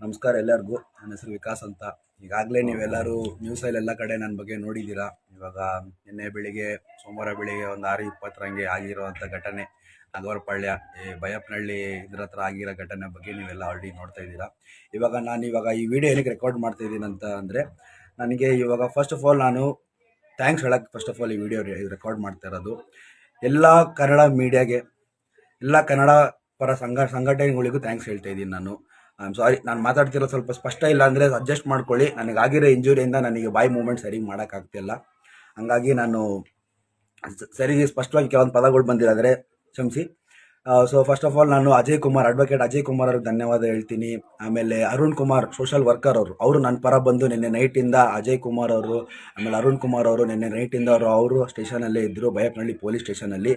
ನಮಸ್ಕಾರ ಎಲ್ಲರಿಗೂ. ನನ್ನ ಹೆಸರು ವಿಕಾಸ್ ಅಂತ. ಈಗಾಗಲೇ ನೀವೆಲ್ಲರೂ ನ್ಯೂಸಲ್ಲಿ ಎಲ್ಲ ಕಡೆ ನನ್ನ ಬಗ್ಗೆ ನೋಡಿದ್ದೀರಾ. ಇವಾಗ ನಿನ್ನೆ ಬೆಳಿಗ್ಗೆ ಸೋಮವಾರ ಬೆಳಿಗ್ಗೆ ಒಂದು 6:20 ಆಗಿರುವಂಥ ಘಟನೆ ನಾಗವರಪಾಳ್ಯ ಈ ಬೈಯಪ್ಪನಹಳ್ಳಿ ಇದ್ರ ಹತ್ರ ಆಗಿರೋ ಘಟನೆ ಬಗ್ಗೆ ನೀವೆಲ್ಲ ಆಲ್ರೆಡಿ ನೋಡ್ತಾ ಇದ್ದೀರಾ. ಇವಾಗ ಈ ವಿಡಿಯೋ ಏನಕ್ಕೆ ರೆಕಾರ್ಡ್ ಮಾಡ್ತಾ ಇದ್ದೀನಿ ಅಂತ ಅಂದರೆ, ನನಗೆ ಇವಾಗ ಫಸ್ಟ್ ಆಫ್ ಆಲ್ ನಾನು ಥ್ಯಾಂಕ್ಸ್ ಹೇಳಕ್ಕೆ ಈ ವಿಡಿಯೋ ರೆಕಾರ್ಡ್ ಮಾಡ್ತಾ ಇರೋದು ಎಲ್ಲ ಕನ್ನಡ ಮೀಡಿಯಾಗೆ, ಎಲ್ಲ ಕನ್ನಡ ಪರ ಸಂಘಟನೆಗಳಿಗೂ ಥ್ಯಾಂಕ್ಸ್ ಹೇಳ್ತಾ ಇದ್ದೀನಿ ನಾನು. ಐ ಆಮ್ ಸಾರಿ, ನಾನು ಮಾತಾಡ್ತಿರೋ ಸ್ವಲ್ಪ ಸ್ಪಷ್ಟ ಇಲ್ಲ ಅಂದರೆ ಅಡ್ಜಸ್ಟ್ ಮಾಡ್ಕೊಳ್ಳಿ. ನನಗಾಗಿರೋ ಇಂಜುರಿಯಿಂದ ನನಗೆ ಬಾಯಿ ಮೂಮೆಂಟ್ ಸರಿ ಮಾಡೋಕ್ಕಾಗ್ತಿಲ್ಲ. ಹಂಗಾಗಿ ನಾನು ಸರಿ ಸ್ಪಷ್ಟವಾಗಿ ಕೆಲವೊಂದು ಪದಗಳು ಬಂದಿರೋದ್ರೆ ಕ್ಷಮಿಸಿ. ಸೊ ಫಸ್ಟ್ ಆಫ್ ಆಲ್ ನಾನು ಅಡ್ವೊಕೇಟ್ ಅಜಯ್ ಕುಮಾರ್ ಅವ್ರಿಗೆ ಧನ್ಯವಾದ ಹೇಳ್ತೀನಿ. ಆಮೇಲೆ ಅರುಣ್ ಕುಮಾರ್ ಸೋಷಲ್ ವರ್ಕರ್ ಅವರು ನನ್ನ ಪರ ಬಂದು ನಿನ್ನೆ ನೈಟಿಂದ ಅಜಯ್ ಕುಮಾರ್ ಅವರು ಆಮೇಲೆ ಅರುಣ್ ಕುಮಾರ್ ಅವರು ನಿನ್ನೆ ನೈಟಿಂದ ಅವರು ಸ್ಟೇಷನಲ್ಲೇ ಇದ್ದರು, ಬೈಯಪ್ಪನಹಳ್ಳಿ ಪೊಲೀಸ್ ಸ್ಟೇಷನಲ್ಲಿ.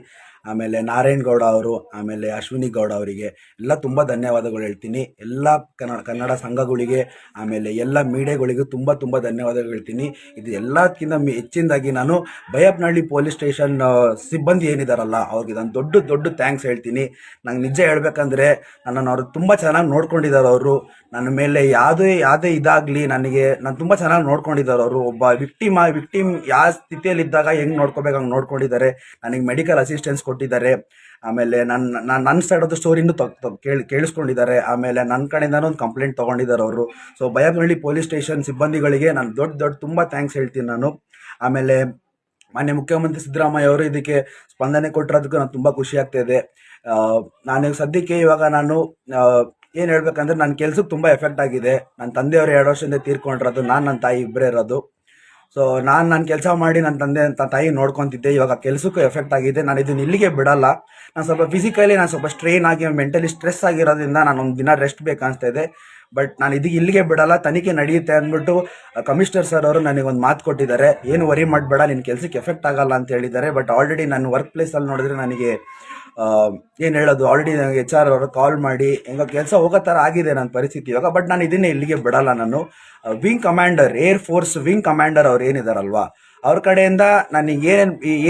ಆಮೇಲೆ ನಾರಾಯಣ್ ಗೌಡ ಅವರು ಆಮೇಲೆ ಅಶ್ವಿನಿ ಗೌಡ ಅವರಿಗೆ ಎಲ್ಲ ತುಂಬ ಧನ್ಯವಾದಗಳು ಹೇಳ್ತೀನಿ. ಎಲ್ಲ ಕನ್ನಡ ಸಂಘಗಳಿಗೆ ಆಮೇಲೆ ಎಲ್ಲ ಮೀಡಿಯಾಗಳಿಗೂ ತುಂಬ ಧನ್ಯವಾದಗಳು ಹೇಳ್ತೀನಿ. ಇದು ಎಲ್ಲಕ್ಕಿಂತ ಹೆಚ್ಚಿನದಾಗಿ ನಾನು ಬೈಯಪ್ಪನಹಳ್ಳಿ ಪೊಲೀಸ್ ಸ್ಟೇಷನ್ ಸಿಬ್ಬಂದಿ ಏನಿದಾರಲ್ಲ ಅವ್ರಿಗೆ ನಾನು ದೊಡ್ಡ ಥ್ಯಾಂಕ್ಸ್ ಹೇಳ್ತೀನಿ. ನಂಗೆ ನಿಜ ಹೇಳ್ಬೇಕಂದ್ರೆ ನನ್ನನ್ನು ಅವರು ತುಂಬ ಚೆನ್ನಾಗಿ ನೋಡ್ಕೊಂಡಿದ್ದಾರೆ. ಅವರು ನನ್ನ ಮೇಲೆ ಯಾವುದೇ ಇದಾಗಲಿ ನಾನು ತುಂಬ ಚೆನ್ನಾಗಿ ನೋಡ್ಕೊಂಡಿದ್ದಾರೆ. ಅವರು ಒಬ್ಬ ವಿಕ್ಟಿಮ್ ಯಾವ ಸ್ಥಿತಿಯಲ್ಲಿದ್ದಾಗ ಹೆಂಗೆ ನೋಡ್ಕೋಬೇಕು ಹಂಗೆ ನೋಡ್ಕೊಂಡಿದ್ದಾರೆ. ನನಗೆ ಮೆಡಿಕಲ್ ಅಸಿಸ್ಟೆನ್ಸ್ ಕೊಟ್ಟಿದ್ದಾರೆ. ಆಮೇಲೆ ನನ್ನ ಸೈಡ್ ಆಫ್ ಸ್ಟೋರಿನೂ ಕೇಳಿಸ್ಕೊಂಡಿದ್ದಾರೆ. ಆಮೇಲೆ ನನ್ನ ಕಡೆಯಿಂದನೂ ಒಂದು ಕಂಪ್ಲೇಂಟ್ ತೊಗೊಂಡಿದ್ದಾರೆ ಅವರು. ಸೊ ಬೈಯಪ್ಪನಹಳ್ಳಿ ಪೊಲೀಸ್ ಸ್ಟೇಷನ್ ಸಿಬ್ಬಂದಿಗಳಿಗೆ ನಾನು ತುಂಬ ಥ್ಯಾಂಕ್ಸ್ ಹೇಳ್ತೀನಿ ನಾನು. ಆಮೇಲೆ ಮಾನ್ಯ ಮುಖ್ಯಮಂತ್ರಿ ಸಿದ್ದರಾಮಯ್ಯ ಅವರು ಇದಕ್ಕೆ ಸ್ಪಂದನೆ ಕೊಟ್ಟಿರೋದಕ್ಕೂ ನಾನು ತುಂಬ ಖುಷಿ ಆಗ್ತಾ ಇದೆ. ನಾನು ಸದ್ಯಕ್ಕೆ ನಾನು ಏನು ಹೇಳ್ಬೇಕಂದ್ರೆ ನನ್ನ ಕೆಲ್ಸಕ್ಕೆ ತುಂಬ ಎಫೆಕ್ಟ್ ಆಗಿದೆ. ನನ್ನ ತಂದೆಯವರು 2 ವರ್ಷದಿಂದ ತೀರ್ಕೊಂಡಿರೋದು, ನನ್ನ ತಾಯಿ ಇಬ್ಬರೇ ಇರೋದು. ಸೊ ನನ್ನ ಕೆಲಸ ಮಾಡಿ ನನ್ನ ತಾಯಿ ನೋಡ್ಕೊತಿದ್ದೆ. ಇವಾಗ ಕೆಲಸಕ್ಕೂ ಎಫೆಕ್ಟ್ ಆಗಿದೆ. ನಾನು ಇದನ್ನ ಇಲ್ಲಿಗೆ ಬಿಡಲ್ಲ. ನಾನು ಸ್ವಲ್ಪ ಸ್ಟ್ರೈನ್ ಆಗಿ ಮೆಂಟಲಿ ಸ್ಟ್ರೆಸ್ ಆಗಿರೋದ್ರಿಂದ ನಾನು ಒಂದು ದಿನ ರೆಸ್ಟ್ ಬೇಕನ್ನಿಸ್ತಾ ಇದೆ. ಬಟ್ ನಾನು ಇಲ್ಲಿಗೆ ಬಿಡಲ್ಲ, ತನಿಖೆ ನಡೆಯುತ್ತೆ ಅಂದ್ಬಿಟ್ಟು ಕಮಿಷನರ್ ಸರ್ ಅವರು ನನಗೊಂದು ಮಾತು ಕೊಟ್ಟಿದ್ದಾರೆ. ಏನು ವರಿ ಮಾಡಬೇಡ, ನಿನ್ನ ಕೆಲಸಕ್ಕೆ ಎಫೆಕ್ಟ್ ಆಗಲ್ಲ ಅಂತ ಹೇಳಿದ್ದಾರೆ. ಬಟ್ ಆಲ್ರೆಡಿ ನನ್ನ ವರ್ಕ್ ಪ್ಲೇಸಲ್ಲಿ ನೋಡಿದ್ರೆ ನನಗೆ ಏನು ಹೇಳೋದು, ಆಲ್ರೆಡಿ ನನಗೆ HR ಅವರು ಕಾಲ್ ಮಾಡಿ ಹೆಂಗೋ ಕೆಲಸ ಹೋಗೋ ಥರ ಆಗಿದೆ ನನ್ನ ಪರಿಸ್ಥಿತಿ ಇವಾಗ. ಬಟ್ ನಾನು ಇದನ್ನೇ ಇಲ್ಲಿಗೆ ಬಿಡಲ್ಲ. ನಾನು wing commander, air force wing commander ಅವ್ರು ಏನಿದಾರಲ್ವಾ ಅವ್ರ ಕಡೆಯಿಂದ ನನಗೆ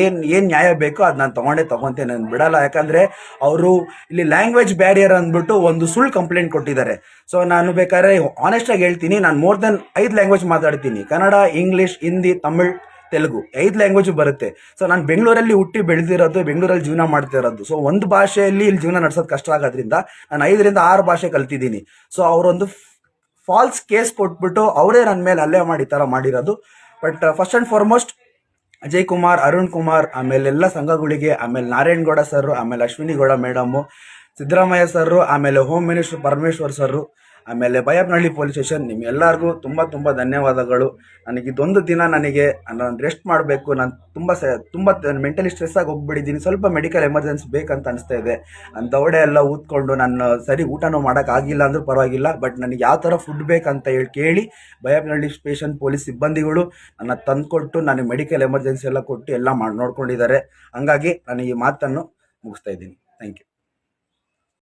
ಏನು ನ್ಯಾಯ ಬೇಕೋ ಅದು ನಾನು ತೊಗೊಂತೇನೆ, ನಾನು ಬಿಡಲ್ಲ. ಯಾಕಂದರೆ ಅವರು ಇಲ್ಲಿ ಲ್ಯಾಂಗ್ವೇಜ್ ಬ್ಯಾರಿಯರ್ ಅಂದ್ಬಿಟ್ಟು ಒಂದು ಸುಳ್ಳು ಕಂಪ್ಲೇಂಟ್ ಕೊಟ್ಟಿದ್ದಾರೆ. ಸೊ ನಾನು ಬೇಕಾದ್ರೆ ಆನೆಸ್ಟಾಗಿ ಹೇಳ್ತೀನಿ, ನಾನು ಮೋರ್ ದೆನ್ 5 ಲ್ಯಾಂಗ್ವೇಜ್ ಮಾತಾಡ್ತೀನಿ. ಕನ್ನಡ, ಇಂಗ್ಲೀಷ್, ಹಿಂದಿ, ತಮಿಳ್, ತೆಲುಗು 5 ಲ್ಯಾಂಗ್ವೇಜು ಬರುತ್ತೆ. ಸೊ ನಾನು ಬೆಂಗಳೂರಲ್ಲಿ ಹುಟ್ಟಿ ಬೆಳೆದಿರೋದು, ಬೆಂಗಳೂರಲ್ಲಿ ಜೀವನ ಮಾಡ್ತಿರೋದು. ಸೊ ಒಂದು ಭಾಷೆಯಲ್ಲಿ ಇಲ್ಲಿ ಜೀವನ ನಡೆಸೋದು ಕಷ್ಟ ಆಗೋದ್ರಿಂದ ನಾನು 5ರಿಂದ 6 ಭಾಷೆ ಕಲ್ತಿದ್ದೀನಿ. ಸೊ ಅವರೊಂದು ಫಾಲ್ಸ್ ಕೇಸ್ ಕೊಟ್ಬಿಟ್ಟು ಅವರೇ ನನ್ನ ಮೇಲೆ ಹಲ್ಲೆ ಮಾಡಿ ಈ ಥರ ಮಾಡಿರೋದು. But first and foremost Ajay Kumar, Arun Kumar, ಆಮೇಲೆ ಎಲ್ಲ ಸಂಘಗಳಿಗೆ, ಆಮೇಲೆ ನಾರಾಯಣ್ ಗೌಡ ಸರ್, ಆಮೇಲೆ ಅಶ್ವಿನಿ ಗೌಡ ಮೇಡಮು, ಸಿದ್ದರಾಮಯ್ಯ ಸರ್, ಆಮೇಲೆ ಹೋಮ್ ಮಿನಿಸ್ಟರ್ ಪರಮೇಶ್ವರ್ ಸರ್, ಆಮೇಲೆ ಬೈಯಪ್ಪನಹಳ್ಳಿ ಪೊಲೀಸ್ ಸ್ಟೇಷನ್, ನಿಮ್ಮೆಲ್ಲರಿಗೂ ತುಂಬ ಧನ್ಯವಾದಗಳು. ನನಗೆ ಇದೊಂದು ದಿನ ನಾನು ರೆಸ್ಟ್ ಮಾಡಬೇಕು. ನಾನು ತುಂಬ ಮೆಂಟಲಿ ಸ್ಟ್ರೆಸ್ ಆಗಿ ಹೋಗ್ಬಿಟ್ಟಿದ್ದೀನಿ. ಸ್ವಲ್ಪ ಮೆಡಿಕಲ್ ಎಮರ್ಜೆನ್ಸಿ ಬೇಕಂತ ಅನಿಸ್ತಾ ಇದೆ. ನನ್ನ ದವಡೆ ಎಲ್ಲ ಊದ್ಕೊಂಡು ನಾನು ಸರಿ ಊಟನೂ ಮಾಡೋಕ್ಕಾಗಿಲ್ಲ ಅಂದರೂ ಪರವಾಗಿಲ್ಲ. ಬಟ್ ನನಗೆ ಯಾವ ಥರ ಫುಡ್ ಬೇಕಂತ ಕೇಳಿ ಬೈಯಪ್ಪನಹಳ್ಳಿ ಸ್ಟೇಷನ್ ಪೊಲೀಸ್ ಸಿಬ್ಬಂದಿಗಳು ನನ್ನ ತಂದುಕೊಟ್ಟು ನನಗೆ ಮೆಡಿಕಲ್ ಎಮರ್ಜೆನ್ಸಿ ಎಲ್ಲ ಕೊಟ್ಟು ಎಲ್ಲ ನೋಡ್ಕೊಂಡಿದ್ದಾರೆ. ಹಂಗಾಗಿ ನಾನು ಈ ಮಾತನ್ನು ಮುಗಿಸ್ತಾ ಇದ್ದೀನಿ. Thank you.